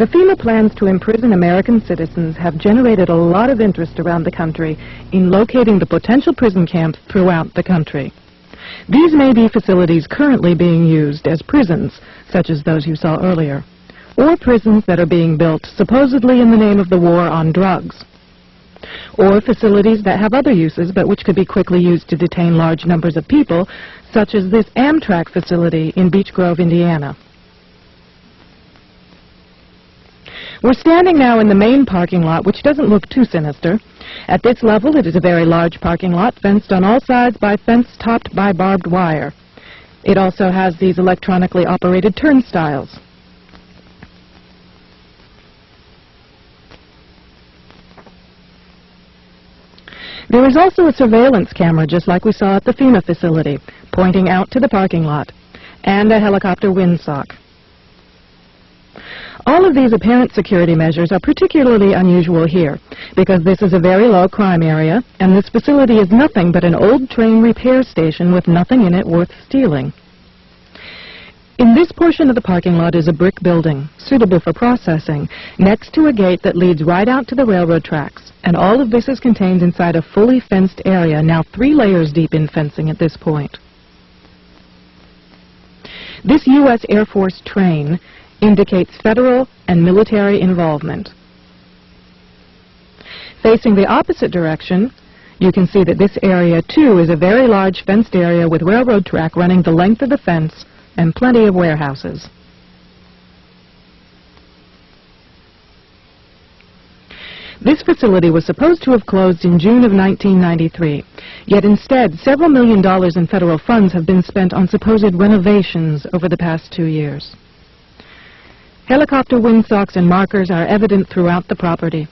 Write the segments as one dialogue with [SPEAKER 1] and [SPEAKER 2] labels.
[SPEAKER 1] The Fema plans to imprison American citizens have generated a lot of interest around the country in locating the potential prison camps throughout the country. These may be facilities currently being used as prisons, such as those you saw earlier, or prisons that are being built supposedly in the name of the war on drugs, or facilities that have other uses but which could be quickly used to detain large numbers of people, such as this Amtrak facility in Beech Grove, Indiana. We're standing now in the main parking lot, which doesn't look too sinister. At this level, it is a very large parking lot, fenced on all sides by fence topped by barbed wire. It also has these electronically operated turnstiles. There is also a surveillance camera, just like we saw at the Fema facility, pointing out to the parking lot, and a helicopter windsock. All of these apparent security measures are particularly unusual here, because this is a very low crime area, and this facility is nothing but an old train repair station with nothing in it worth stealing. In this portion of the parking lot is a brick building, suitable for processing, next to a gate that leads right out to the railroad tracks, and all of this is contained inside a fully fenced area, now 3 layers deep in fencing at this point. This U.S. Air Force train indicates federal and military involvement. Facing the opposite direction, you can see that this area, too, is a very large fenced area with railroad track running the length of the fence and plenty of warehouses. This facility was supposed to have closed in June of 1993, yet instead several $1 million in federal funds have been spent on supposed renovations over the past 2 years. Helicopter windsocks and markers are evident throughout the property.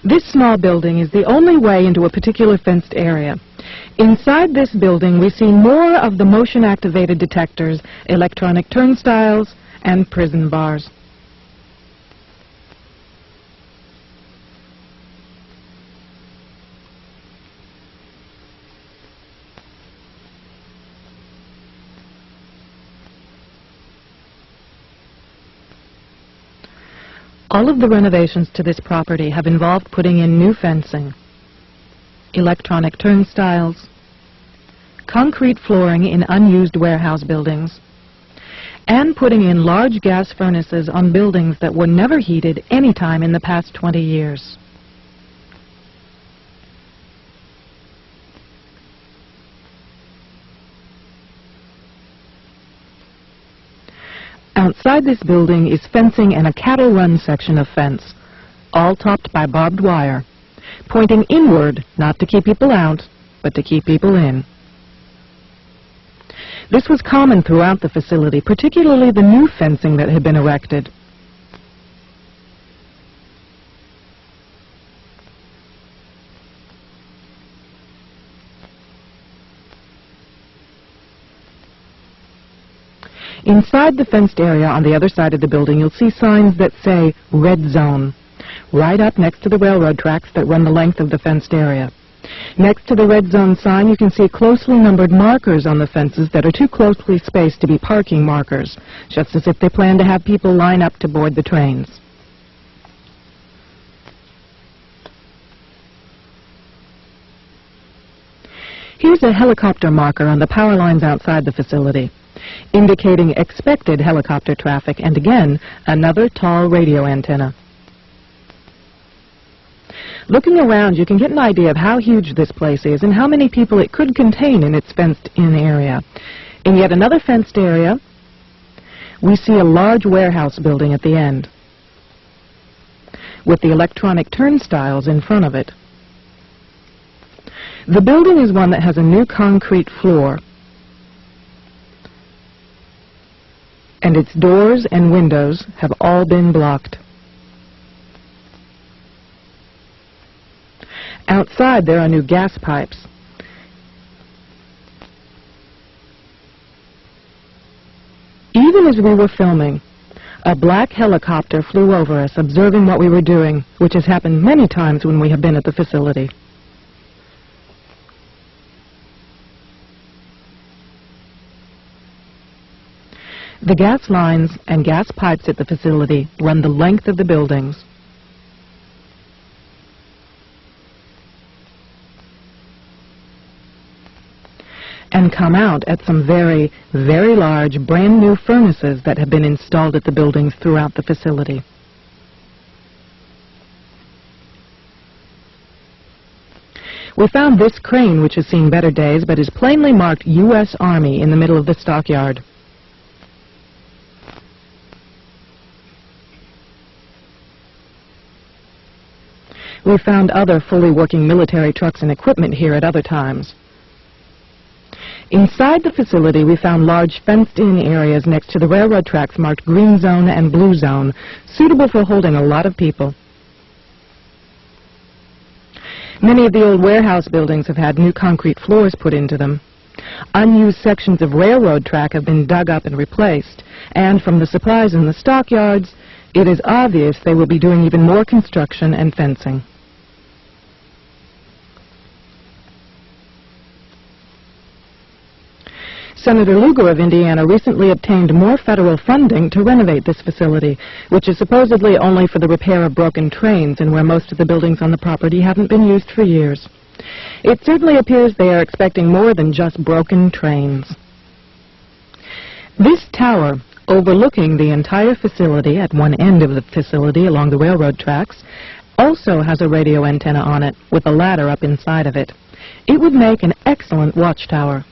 [SPEAKER 1] This small building is the only way into a particular fenced area. Inside this building, we see more of the motion-activated detectors, electronic turnstiles, and prison bars. All of the renovations to this property have involved putting in new fencing, electronic turnstiles, concrete flooring in unused warehouse buildings, and putting in large gas furnaces on buildings that were never heated any time in the past 20 years. Outside this building is fencing and a cattle run section of fence, all topped by barbed wire, pointing inward, not to keep people out, but to keep people in. This was common throughout the facility, particularly the new fencing that had been erected. Inside the fenced area on the other side of the building, you'll see signs that say Red Zone, right up next to the railroad tracks that run the length of the fenced area. Next to the Red Zone sign, you can see closely numbered markers on the fences that are too closely spaced to be parking markers, just as if they plan to have people line up to board the trains. Here's a helicopter marker on the power lines outside the facility, indicating expected helicopter traffic, and again, another tall radio antenna. Looking around, you can get an idea of how huge this place is and how many people it could contain in its fenced-in area. In yet another fenced area, we see a large warehouse building at the end, with the electronic turnstiles in front of it. The building is one that has a new concrete floor, and its doors and windows have all been blocked. Outside, there are new gas pipes. Even as we were filming, a black helicopter flew over us, observing what we were doing, which has happened many times when we have been at the facility. The gas lines and gas pipes at the facility run the length of the buildings. And come out at some very, very large, brand new furnaces that have been installed at the buildings throughout the facility. We found this crane, which has seen better days, but is plainly marked U.S. Army in the middle of the stockyard. We found other fully working military trucks and equipment here at other times. Inside the facility, we found large fenced-in areas next to the railroad tracks marked green zone and blue zone, suitable for holding a lot of people. Many of the old warehouse buildings have had new concrete floors put into them. Unused sections of railroad track have been dug up and replaced, and from the supplies in the stockyards, it is obvious they will be doing even more construction and fencing. Senator Lugar of Indiana recently obtained more federal funding to renovate this facility, which is supposedly only for the repair of broken trains and where most of the buildings on the property haven't been used for years. It certainly appears they are expecting more than just broken trains. This tower, overlooking the entire facility at one end of the facility along the railroad tracks, also has a radio antenna on it with a ladder up inside of it. It would make an excellent watchtower.